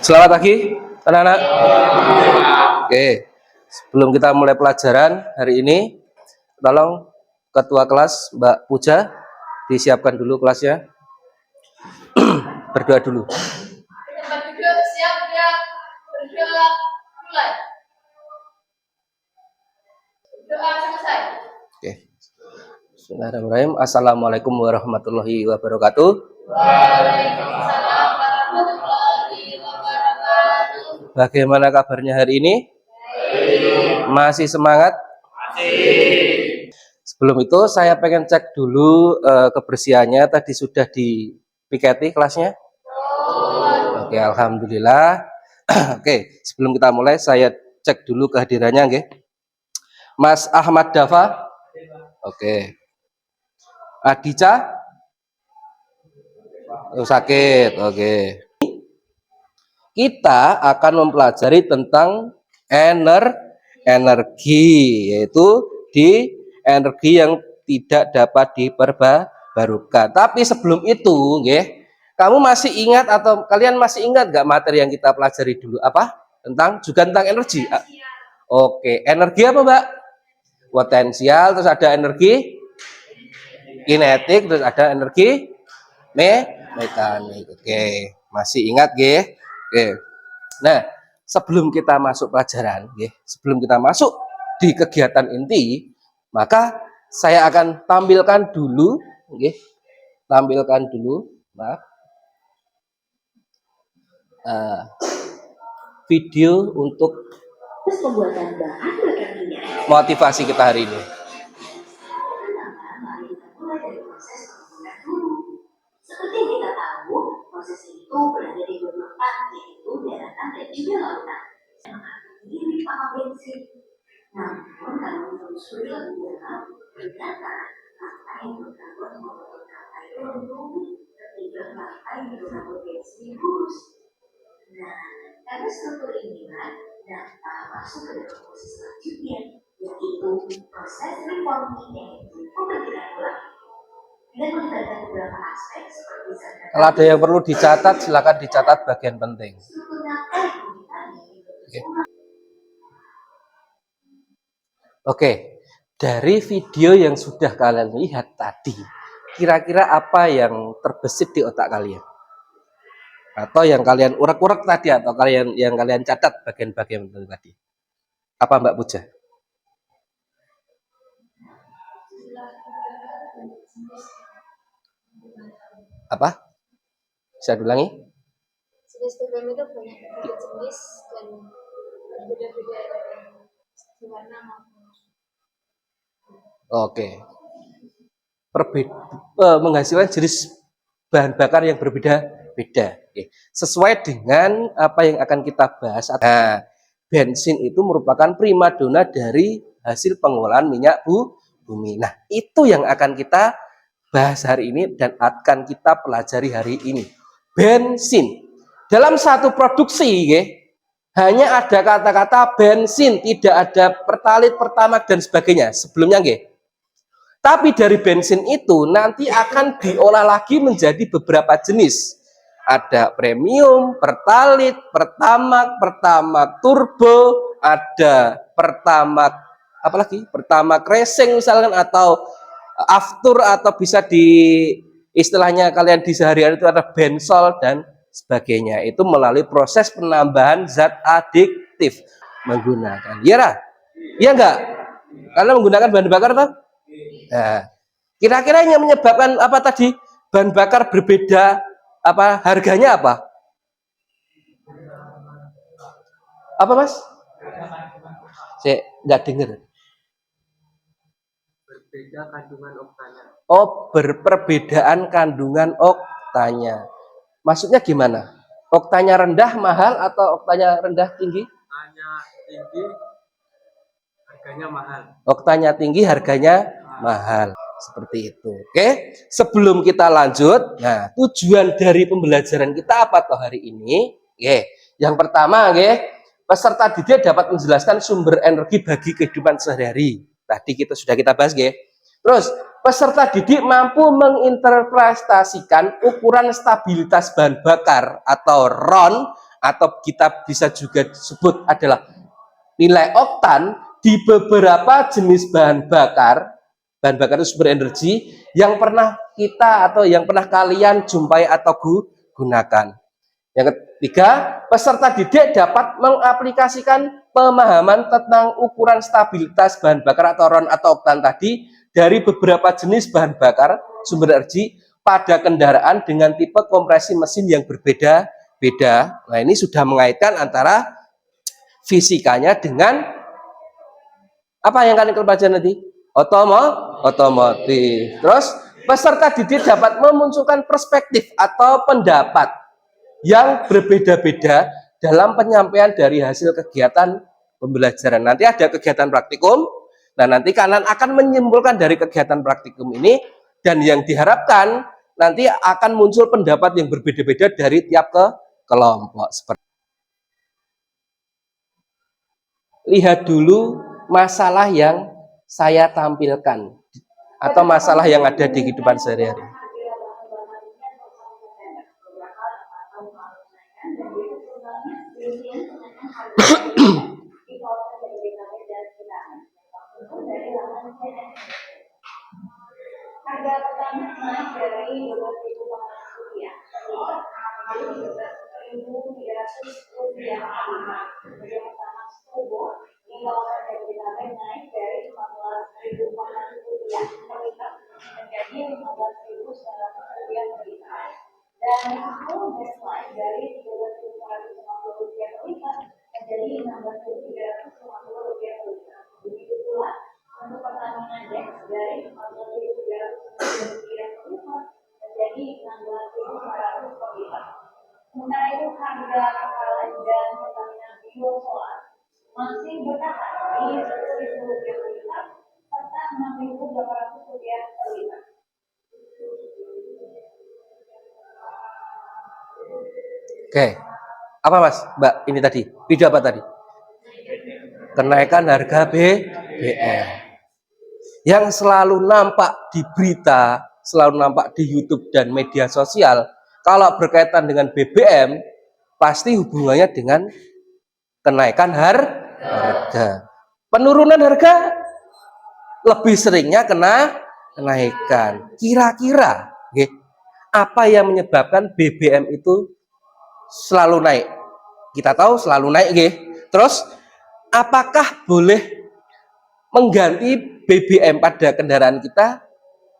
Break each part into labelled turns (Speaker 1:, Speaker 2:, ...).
Speaker 1: Selamat pagi, anak-anak. Oke, sebelum kita mulai pelajaran hari ini, tolong ketua kelas Mbak Puja disiapkan dulu kelasnya. Berdoa dulu.
Speaker 2: Siap, gerak, berdoa, mulai. Doa selesai.
Speaker 1: Oke. Bismillahirrahmanirrahim. Assalamualaikum warahmatullahi wabarakatuh.
Speaker 2: Waalaikumsalam warahmatullahi wabarakatuh.
Speaker 1: Bagaimana kabarnya hari ini? Masih semangat?
Speaker 2: Masih.
Speaker 1: Sebelum itu saya pengen cek dulu kebersihannya. Tadi sudah dipiketi kelasnya? Oke, alhamdulillah. Oke, sebelum kita mulai saya cek dulu kehadirannya, nggih. Mas Ahmad Dafa. Oke. Adica? Oh, sakit. Oke. Kita akan mempelajari tentang energi, yaitu di energi yang tidak dapat diperbarukan. Tapi sebelum itu, nggih, kamu masih ingat atau kalian masih ingat nggak materi yang kita pelajari dulu? Apa? Tentang energi. Oke, energi apa, Mbak? Potensial, terus ada energi kinetik, terus ada energi mekanik. Oke, masih ingat, nggih? Oke. Nah, sebelum kita masuk pelajaran, nggih, sebelum kita masuk di kegiatan inti, maka saya akan tampilkan dulu, nggih. Tampilkan dulu, maaf. Video untuk
Speaker 3: pembuatan bahan bakar minyak.
Speaker 1: Motivasi kita hari ini.
Speaker 3: Seperti yang kita tahu, proses itu berada di dua tempat, yaitu daratan dan juga lautan. Mirip sama bensin. Namun kalau menelusuri lebih dalam, ternyata lantai hidrokarbon maupun lantai bumi ketiga lantai hidrokarbon bensin lurus. Nah, karena struktur inilah dapat masuk ke dalam proses selanjutnya, yaitu proses reforming, yaitu pembentukan ulang. Dengan melibatkan beberapa aspek seperti
Speaker 1: kalau ada yang perlu dicatat, silakan dicatat bagian penting. Oke, dari video yang sudah kalian lihat tadi, kira-kira apa yang terbesit di otak kalian? Atau yang kalian urak-urak tadi, atau yang kalian catat bagian-bagian tadi? Apa, Mbak Puja? Apa? Bisa diulangi?
Speaker 2: Jenis BBM itu banyak jenis dan berbeda-beda dari warna maupun.
Speaker 1: Oke. Menghasilkan jenis bahan bakar yang berbeda-beda. Oke. Sesuai dengan apa yang akan kita bahas. Nah, bensin itu merupakan primadona dari hasil pengolahan minyak bumi. Nah, itu yang akan kita bahas hari ini dan akan kita pelajari hari ini. Bensin. Dalam satu produksi, hanya ada kata-kata bensin, tidak ada pertalit, pertamax dan sebagainya. Sebelumnya, tapi dari bensin itu nanti akan diolah lagi menjadi beberapa jenis. Ada premium, pertalit, pertamax turbo, ada pertamax apalagi? Pertamax racing misalkan, atau aftur, atau bisa di istilahnya kalian di sehari-hari itu ada bensol dan sebagainya. Itu melalui proses penambahan zat adiktif menggunakan. Iya enggak? Karena menggunakan bahan bakar toh? Nah, kira-kira yang menyebabkan apa tadi? Bahan bakar berbeda apa harganya apa? Apa, Mas? Saya enggak dengar.
Speaker 4: Berbeda kandungan oktanya.
Speaker 1: Oh, perbedaan kandungan oktanya. Maksudnya gimana? Oktanya rendah mahal atau oktanya rendah tinggi?
Speaker 4: Oktanya tinggi, harganya mahal.
Speaker 1: Oktanya tinggi, harganya mahal. Seperti itu. Oke, sebelum kita lanjut, nah tujuan dari pembelajaran kita apa toh hari ini? Oke, yang pertama, peserta didik dapat menjelaskan sumber energi bagi kehidupan sehari-hari. Tadi sudah kita bahas, Terus, peserta didik mampu menginterpretasikan ukuran stabilitas bahan bakar atau RON, atau kita bisa juga sebut adalah nilai oktan di beberapa jenis bahan bakar itu sumber energi yang pernah kita atau yang pernah kalian jumpai atau gunakan. Yang ketiga, peserta didik dapat mengaplikasikan pemahaman tentang ukuran stabilitas bahan bakar atau RON atau oktan tadi dari beberapa jenis bahan bakar sumber energi pada kendaraan dengan tipe kompresi mesin yang berbeda-beda. Nah, ini sudah mengaitkan antara fisikanya dengan apa yang kalian pelajari nanti? Otomotif. Terus peserta didik dapat memunculkan perspektif atau pendapat yang berbeda-beda dalam penyampaian dari hasil kegiatan pembelajaran. Nanti ada kegiatan praktikum. Nah, nanti kalian akan menyimpulkan dari kegiatan praktikum ini, dan yang diharapkan nanti akan muncul pendapat yang berbeda-beda dari tiap kelompok. Lihat dulu masalah yang saya tampilkan atau masalah yang ada di kehidupan sehari-hari.
Speaker 3: Harga pertama naik dari 12.000 rupiah, rupiah. Harga pertama turbo di kawasan Jabodetabek naik dari 15.000 rupiah per liter menjadi 15.900 rupiah per liter. Dan itu naik dari 13.450 rupiah per liter menjadi 16.350 rupiah per liter. Begitu pula untuk Pertamina Dex dari 14.350 rupiah per liter menjadi 16.500 per liter. Sementara itu harga Pertalite dan Pertamina Biosolar masih bertahan di 10.000 rupiah per liter serta 6.800 rupiah per liter.
Speaker 1: Oke, apa Mas, Mbak, ini tadi video apa tadi? Kenaikan harga BBM yang selalu nampak di berita, selalu nampak di YouTube dan media sosial. Kalau berkaitan dengan BBM, pasti hubungannya dengan kenaikan harga. Penurunan harga lebih seringnya kenaikan. Kira-kira apa yang menyebabkan BBM itu selalu naik? Kita tahu selalu naik, terus apakah boleh mengganti BBM pada kendaraan kita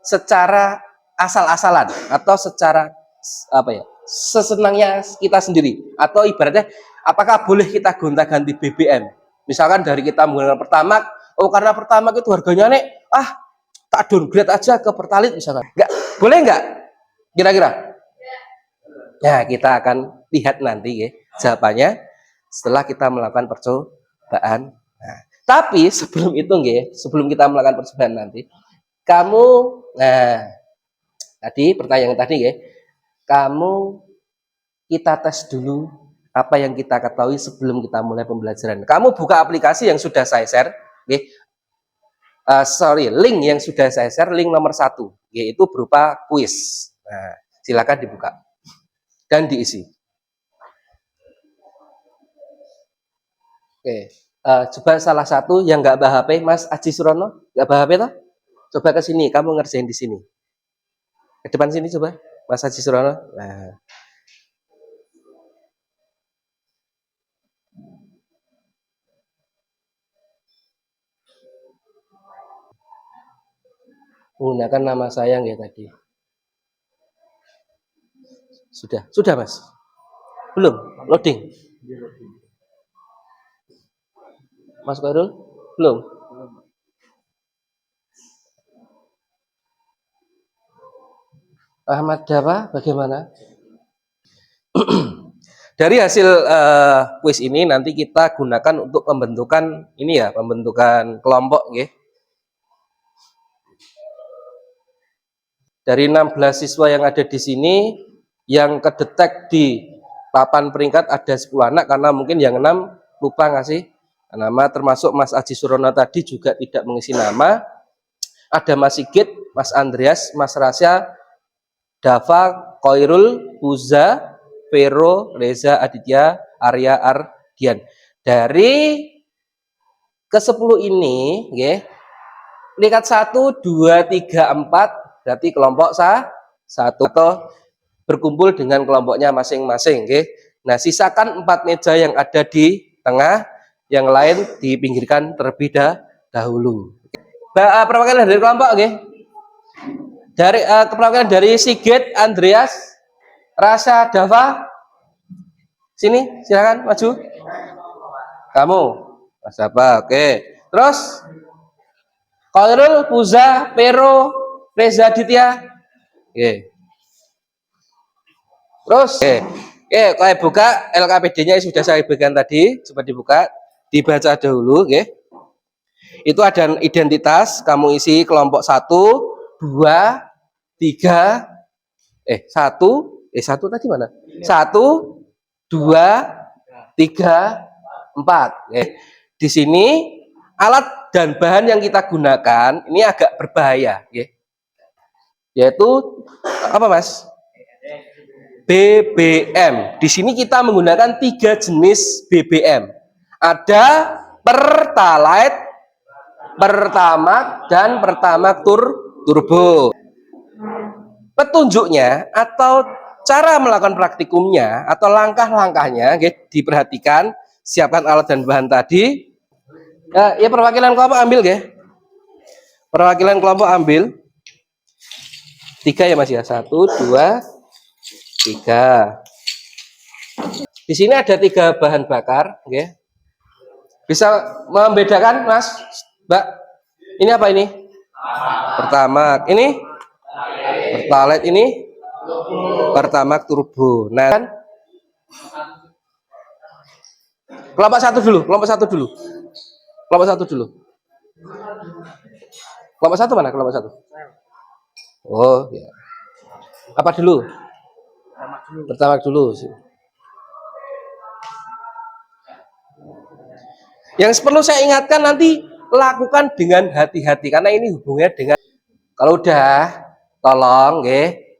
Speaker 1: secara asal-asalan atau secara sesenangnya kita sendiri, atau ibaratnya apakah boleh kita gonta-ganti BBM? Misalkan dari kita menggunakan Pertamax, karena Pertamax itu harganya naik, tak downgrade aja ke Pertalite misalkan. Boleh nggak? Kira-kira? Ya, kita akan lihat nanti jawabannya setelah kita melakukan percobaan. Nah, tapi sebelum itu sebelum kita melakukan percobaan nanti, kamu tadi pertanyaan tadi kamu kita tes dulu apa yang kita ketahui sebelum kita mulai pembelajaran. Kamu buka aplikasi yang sudah saya share, link yang sudah saya share, link nomor 1, yaitu berupa kuis. Nah, silakan dibuka dan diisi. Oke, coba salah satu yang nggak bawa HP, Mas Aji Surono, nggak bawa HP toh? Coba ke sini, kamu ngerjain di sini. Ke depan sini coba, Mas Aji Surono. Nah. Menggunakan nama saya tadi. Sudah Mas? Belum? Loading? Mas Khairul? Belum? Ahmad Dawa bagaimana? Dari hasil kuis ini nanti kita gunakan untuk pembentukan ini pembentukan kelompok Dari 16 siswa yang ada di sini, yang kedetek di papan peringkat ada 10 anak, karena mungkin yang 6 lupa ngasih nama, termasuk Mas Aji Surono tadi juga tidak mengisi nama. Ada Mas Sigit, Mas Andreas, Mas Rasya, Dava, Koirul, Uza, Vero, Reza, Aditya, Arya, Ardian. Dari ke-10 ini, ya, peringkat 1, 2, 3, 4 berarti kelompok satu atau berkumpul dengan kelompoknya masing-masing. Okay? Nah, sisakan 4 meja yang ada di tengah, yang lain dipinggirkan terlebih dahulu. Perwakilan dari kelompok, okay? Dari perwakilan dari Sigit, Andreas, Rasa, Dava, sini silakan maju. Kamu, Mas apa? Oke. Terus Koirul, Puza, Pero, Reza, Ditya. Oke. Terus, oke, kayak buka LKPD-nya sudah saya berikan tadi, coba dibuka, dibaca dahulu, oke. Itu ada identitas, kamu isi kelompok 1, 2, 3, 1 tadi mana? 1, 2, 3, 4. Di sini alat dan bahan yang kita gunakan ini agak berbahaya, yaitu apa, Mas? BBM. Di sini kita menggunakan 3 jenis BBM. Ada Pertalite, Pertamax, dan Pertamax Turbo. Petunjuknya atau cara melakukan praktikumnya atau langkah-langkahnya, diperhatikan. Siapkan alat dan bahan tadi. Ya, perwakilan kelompok ambil, perwakilan kelompok ambil 3 ya, Mas ya. 1, 2, 3. Di sini ada 3 bahan bakar, bisa membedakan, Mas, Mbak? Ini apa ini? Pertamax. Ini Pertalite, ini Pertamax Turbo. Nah, kan kelompok 1 dulu, kelompok 1 dulu. Kelompok 1 dulu. Kelompok 1 mana? Kelompok 1. Oh, ya. Apa dulu? Pertamax dulu. Yang perlu saya ingatkan, nanti lakukan dengan hati-hati karena ini hubungannya dengan, kalau udah, tolong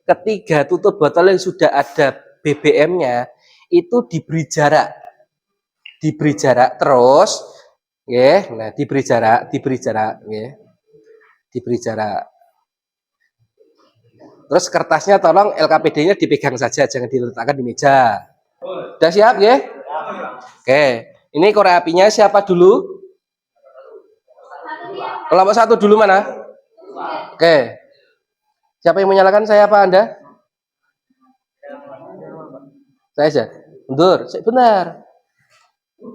Speaker 1: ketiga tutup botol yang sudah ada BBM-nya itu diberi jarak terus, nah diberi jarak. Terus kertasnya tolong LKPD-nya dipegang saja, jangan diletakkan di meja. Udah siap, Oke. Ini korek apinya siapa dulu? Kelompok 1 dulu mana? Oke. Siapa yang menyalakan, saya apa Anda? Saya aja. Mundur, benar.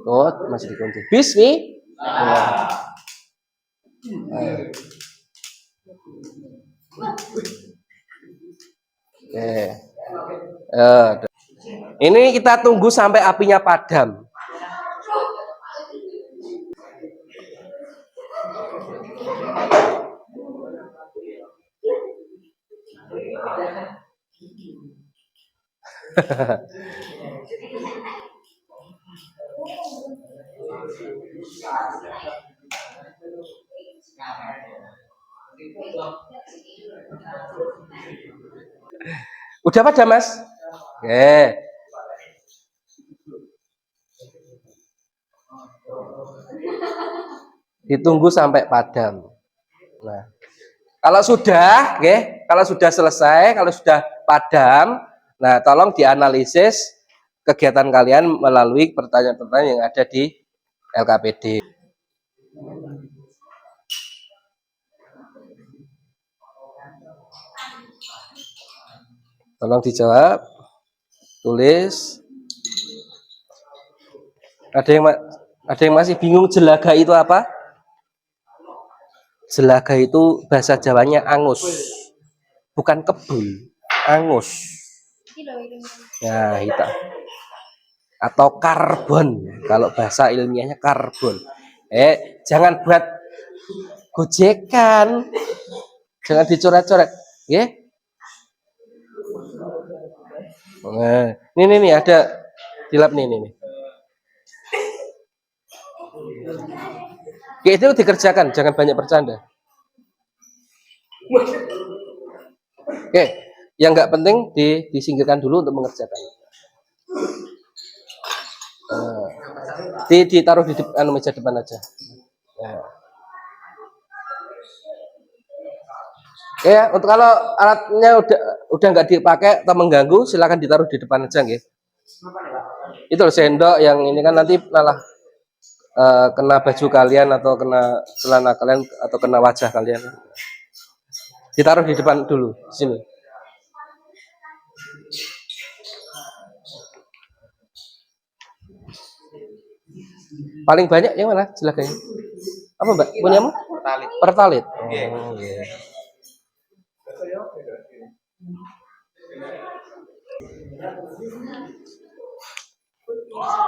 Speaker 1: Oh, masih dikunci. Bismi. Ini kita tunggu sampai apinya padam. Udah pada, Mas? Ditunggu sampai padam. Nah, kalau sudah selesai, kalau sudah padam, nah tolong dianalisis kegiatan kalian melalui pertanyaan-pertanyaan yang ada di LKPD. Tolong dijawab, tulis. Ada yang masih bingung jelaga itu apa? Jelaga itu bahasa Jawanya angus, bukan kebul, angus. Nah, itu. Atau karbon, kalau bahasa ilmiahnya karbon. Jangan buat gojekan, jangan dicoret-coret, Nah, ini ada di lab nih. Itu dikerjakan, jangan banyak bercanda. Oke, yang nggak penting disingkirkan dulu untuk mengerjakan. Ditaruh di depan meja depan aja. Nah. Ya, untuk kalau alatnya udah nggak dipakai atau mengganggu, silakan ditaruh di depan aja, nggih. Itu loh sendok yang ini kan nanti malah kena baju kalian atau kena celana kalian atau kena wajah kalian. Ditaruh di depan dulu, sini. Paling banyak yang mana? Silakan. Apa Mbak? Punyamu? Pertalit. Pertalit. Oh, iya.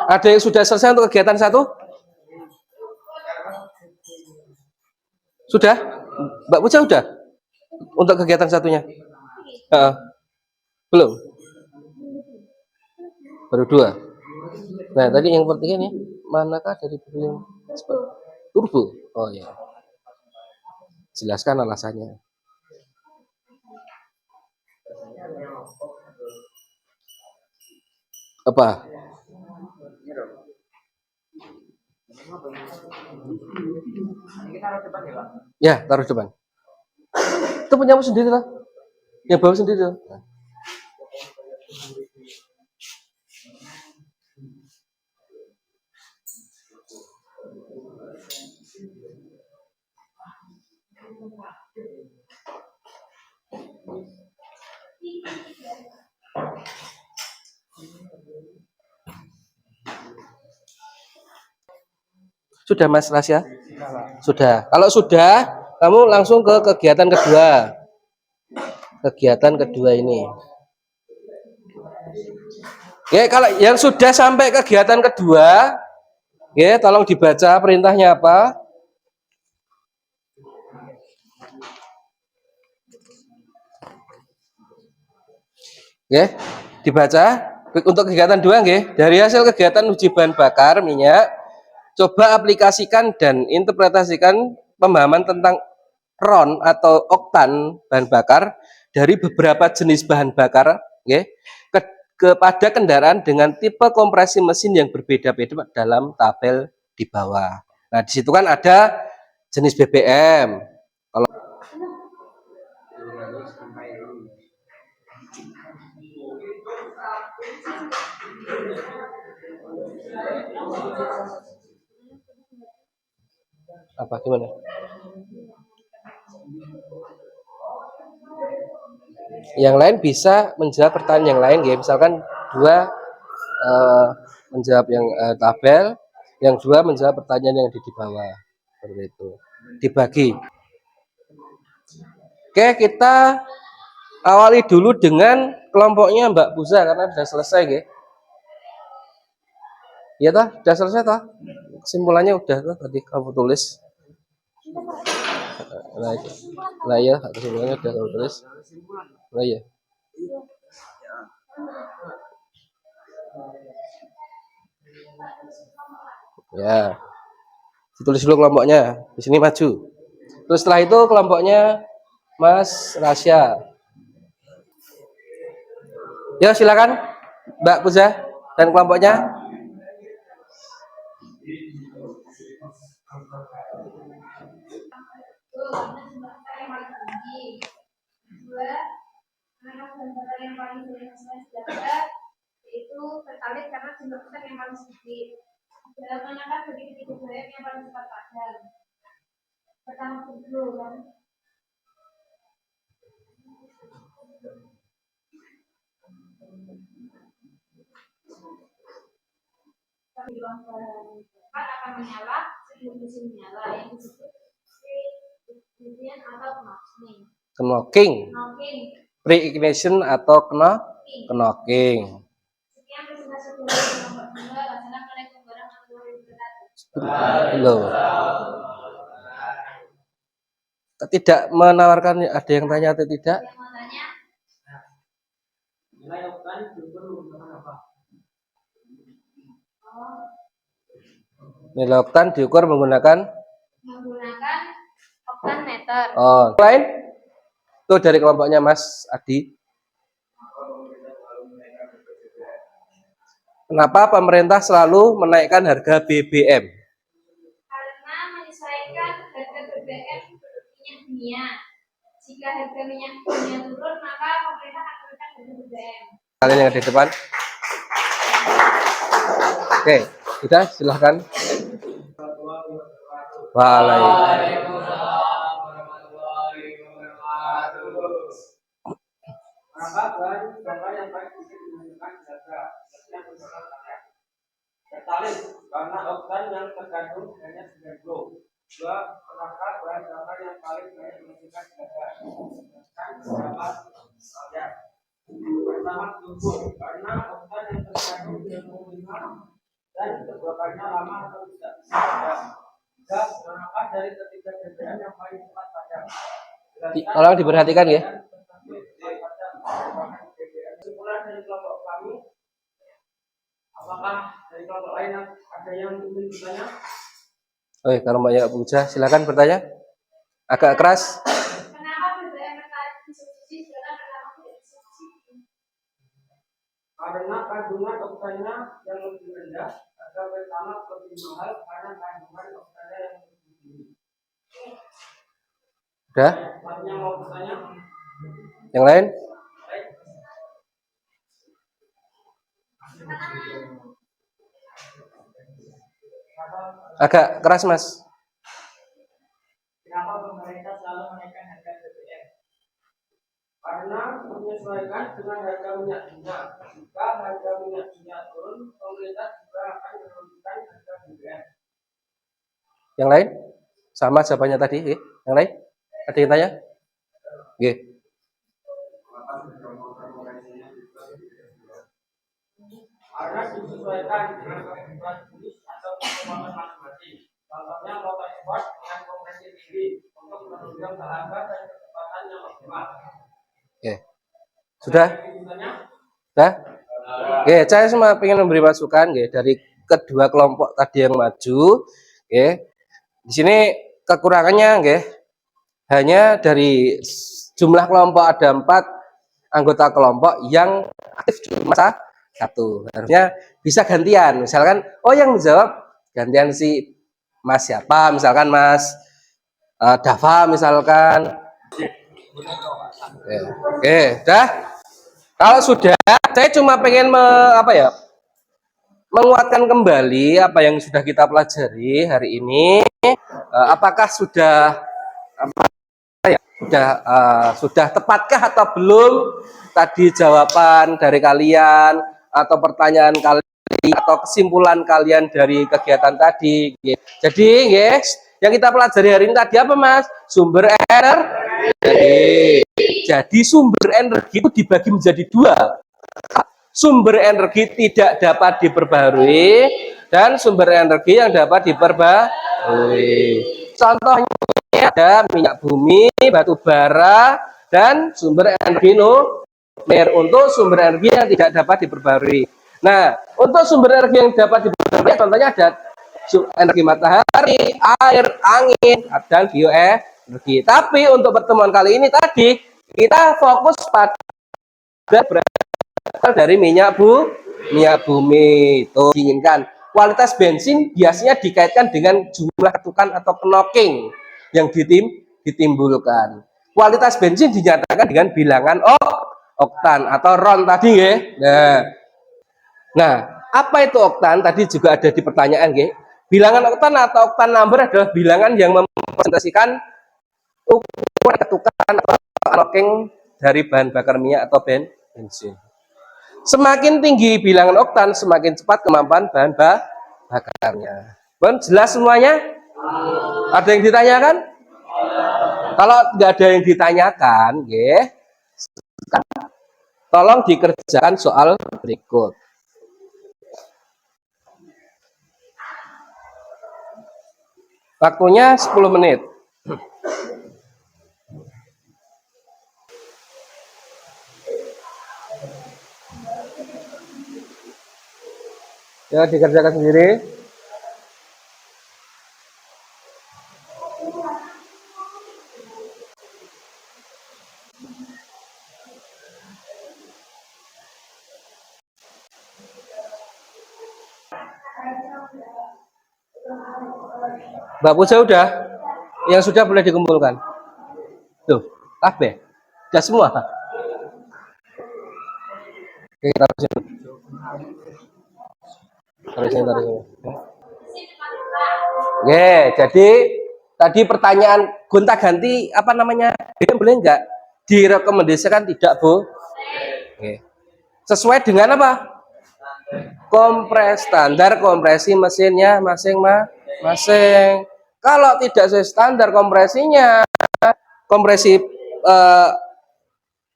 Speaker 1: Ada yang sudah selesai untuk kegiatan 1? Sudah? Mbak Puja sudah? Untuk kegiatan 1-nya? Belum? Baru 2. Nah, tadi yang pertiga nih, manakah dari yang turbo? Oh ya. Jelaskan alasannya. Apa? Ya, taruh depan. Itu punyamu sendiri lah. Yang bawa sendiri lah. Sudah Mas Rasya? Sudah. Kalau sudah, kamu langsung ke kegiatan kedua. Kegiatan kedua ini. Ya, kalau yang sudah sampai kegiatan kedua, ya, tolong dibaca perintahnya apa. Ya, dibaca untuk kegiatan 2, nggih. Dari hasil kegiatan uji bahan bakar minyak, coba aplikasikan dan interpretasikan pemahaman tentang RON atau oktan bahan bakar dari beberapa jenis bahan bakar, ya, kepada kendaraan dengan tipe kompresi mesin yang berbeda-beda dalam tabel di bawah. Nah, di situ kan ada jenis BBM. Kalau apa gimana? Yang lain bisa menjawab pertanyaan yang lain, ya. Misalkan 2 menjawab yang tabel, yang 2 menjawab pertanyaan yang di bawah. Seperti itu. Dibagi. Oke, kita awali dulu dengan kelompoknya Mbak Puza karena sudah selesai, ya. Iya toh, sudah selesai toh? Kesimpulannya udah toh tadi kamu tulis. Nah ya, kesimpulannya udah kamu tulis. Nah ya. Ya, ditulis dulu kelompoknya. Di sini maju. Terus setelah itu kelompoknya Mas Rasya. Ya, silakan Mbak Puza dan kelompoknya.
Speaker 2: Yang paling sedikit yaitu tertarik karena jumlah pesan yang paling sedikit. Dalam menangkap sedikit itu banyak yang paling cepat padam. Pertama dulu kan. Cepat akan menyala sebelum mesin menyala yang disebut pre-ignition atau knocking.
Speaker 1: Knocking. Pre-ignition atau knocking.
Speaker 2: Sekian presentasi nomor 2. Laksanakan barang atau
Speaker 1: Loh. Tidak menawarkan, ada yang tanya atau tidak?
Speaker 2: Yang mau tanya?
Speaker 4: Nilai oktan diukur menggunakan apa?
Speaker 1: Nilai oktan diukur menggunakan
Speaker 2: Menggunakan oktan meter.
Speaker 1: Oh, lain? Itu dari kelompoknya Mas Adi. Kenapa pemerintah selalu menaikkan harga BBM?
Speaker 2: Karena menyesuaikan harga BBM minyak dunia. Jika harga minyak dunia turun, maka pemerintah akan menurunkan harga BBM.
Speaker 1: Kalian yang ada di depan. Oke, sudah silahkan.
Speaker 4: Waalaikumsalam warahmatullahi wabarakatuh. Maka bahan bakar yang baik bisa digunakan jaga yang bersama kalian. Pertalite karena oktan yang terkandung hanya 90. Dua, menangkap bahan bakar yang paling banyak menggunakan jaga dan beberapa kalian. Pertama, subur karena oktan yang terkandung 95 dan kebuahannya lama atau tidak bisa padam. Tiga, menangkap dari ketiga BBM yang paling cepat padam.
Speaker 1: Tolong diperhatikan ya.
Speaker 4: Kesimpulan dari kelompok kami, apakah dari kelompok lain ada yang ingin bertanya?
Speaker 1: Oke, kalau Mbak Puja, silakan bertanya. Agak keras.
Speaker 2: Kenapa BBM pertalite disubsidi sedangkan pertama tidak disubsidi?
Speaker 4: Karena kandungan oktannya yang lebih rendah, harga pertama lebih mahal karena kandungan oktannya yang lebih tinggi.
Speaker 1: Udah?
Speaker 4: Yang mau bertanya?
Speaker 1: Yang lain? Agak keras, Mas.
Speaker 4: Kenapa pemerintah selalu menaikkan harga BBM? Karena menyesuaikan dengan harga minyak dunia. Jika harga minyak dunia turun, pemerintah juga akan menurunkan harga BBM.
Speaker 1: Yang lain? Sama jawabannya tadi. Yang lain? Ada yang tanya? Oke.
Speaker 4: Karena disesuaikan dengan kebutuhan jenis atau perkembangan masing-masing. Contohnya motor sport dengan kompresi tinggi untuk menunjang tenaga dan kecepatan yang optimal.
Speaker 1: Oke. Sudah? Sudah? Oke, saya cuma ingin memberi masukan dari kedua kelompok tadi yang maju. Oke. Di sini kekurangannya hanya dari jumlah kelompok ada 4 anggota kelompok yang aktif cuma satu. Harusnya bisa gantian. Misalkan, yang menjawab gantian si Mas siapa? Misalkan Mas Dava misalkan. Oke, dah. Kalau sudah, saya cuma pengen menguatkan kembali apa yang sudah kita pelajari hari ini. Apakah sudah sudah tepatkah atau belum tadi jawaban dari kalian atau pertanyaan kalian atau kesimpulan kalian dari kegiatan tadi. Jadi guys, yang kita pelajari hari ini tadi apa Mas? Sumber energi. Jadi sumber energi itu dibagi menjadi 2. Sumber energi tidak dapat diperbarui dan sumber energi yang dapat diperbarui. Contohnya ada minyak bumi, batu bara, dan sumber energi nuklir. Untuk sumber energi yang tidak dapat diperbarui. Nah, untuk sumber energi yang dapat diperbarui, contohnya ada energi matahari, air, angin, dan bioenergi. Tapi untuk pertemuan kali ini tadi, kita fokus pada berasal dari minyak bumi. Itu diinginkan. Kualitas bensin biasanya dikaitkan dengan jumlah ketukan atau knocking yang ditimbulkan. Kualitas bensin dinyatakan dengan bilangan oktan atau ron tadi ya. Nah, apa itu oktan? Tadi juga ada di pertanyaan ya. Bilangan oktan atau oktan number adalah bilangan yang merepresentasikan ukuran ketukan atau knocking dari bahan bakar minyak atau bensin. Semakin tinggi bilangan oktan, semakin cepat kemampuan bahan bakarnya. Jelas semuanya? Ada yang ditanyakan? Kalau nggak ada yang ditanyakan, tolong dikerjakan soal berikut. Waktunya 10 menit. Ya, dikerjakan sendiri. Mbak Puja udah? Yang sudah boleh dikumpulkan. Tuh, kabeh. Sudah semua. Oke, taruh sini. Taruh sini, taruh sini. Oke, jadi tadi pertanyaan gonta-ganti apa namanya? Boleh enggak? Direkomendasikan tidak, Bu? Oke. Sesuai dengan apa? Kompres standar kompresi mesinnya masing-masing. Kalau tidak sesuai standar kompresinya, kompresi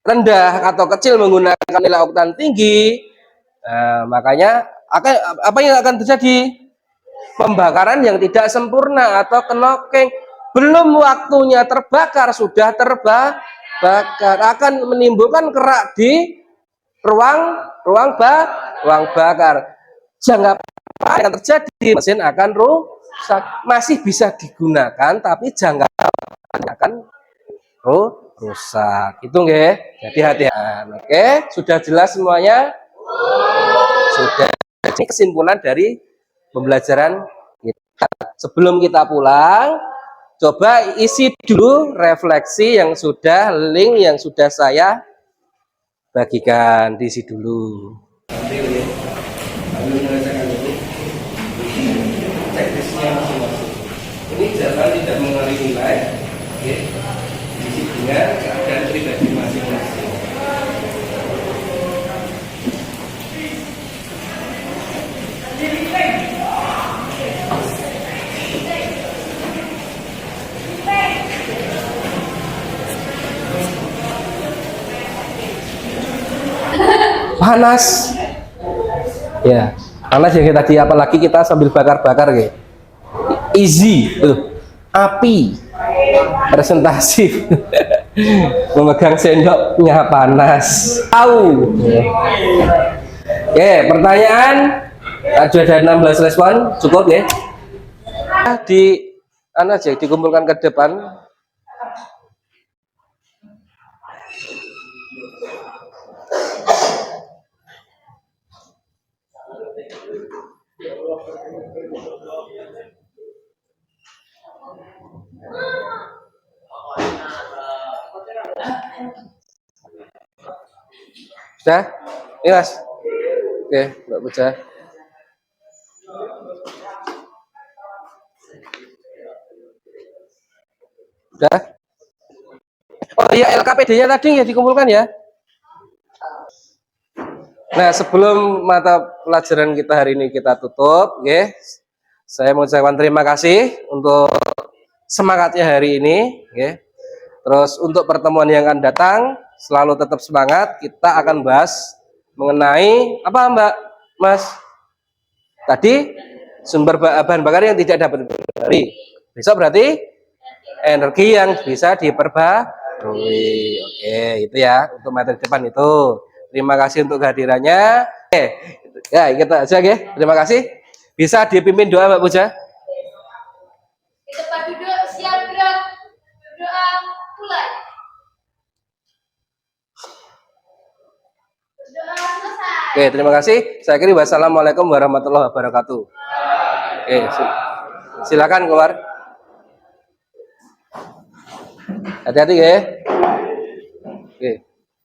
Speaker 1: rendah atau kecil menggunakan nilai oktan tinggi, makanya apa yang akan terjadi? Pembakaran yang tidak sempurna atau knocking. Belum waktunya terbakar sudah terbakar, akan menimbulkan kerak di ruang bakar. Jangka panjang yang terjadi, mesin akan rusak. Masih bisa digunakan tapi jangka panjang akan rusak. Itu nggih. Jadi hati-hati. Oke, sudah jelas semuanya? Sudah. Ini kesimpulan dari pembelajaran kita. Sebelum kita pulang, coba isi dulu refleksi yang sudah link yang sudah saya bagikan, diisi dulu. Teknisnya masing-masing. Ini jangan tidak mengalami nilai, diisi dengan keadaan pribadi masing-masing. Panas ya, panas ya tadi, apalagi kita sambil bakar-bakar gitu. Easy tuh, api presentasi memegang sendoknya panas tahu. Oke, pertanyaan ada 16 respon, cukup ya? Di aja dikumpulkan ke depan. Sudah? Ini Mas. Oke, Mbak Puja. Sudah? Oh iya, LKPD-nya tadi ya dikumpulkan ya. Nah, sebelum mata pelajaran kita hari ini kita tutup, saya mengucapkan terima kasih untuk semangatnya hari ini, Terus untuk pertemuan yang akan datang, selalu tetap semangat. Kita akan bahas mengenai apa, Mbak, Mas? Tadi sumber bahan bakar yang tidak dapat diperbarui. Besok berarti energi yang bisa diperbarui. Oke, itu ya untuk materi depan itu. Terima kasih untuk kehadirannya. Ya kita aja, Terima kasih. Bisa dipimpin doa, Mbak Puja.
Speaker 2: Di tempat duduk siap gerak. Doa mulai. Doa selesai.
Speaker 1: Oke, terima kasih. Saya kira wassalamualaikum warahmatullahi wabarakatuh. Oke, silakan keluar. Hati-hati, Oke.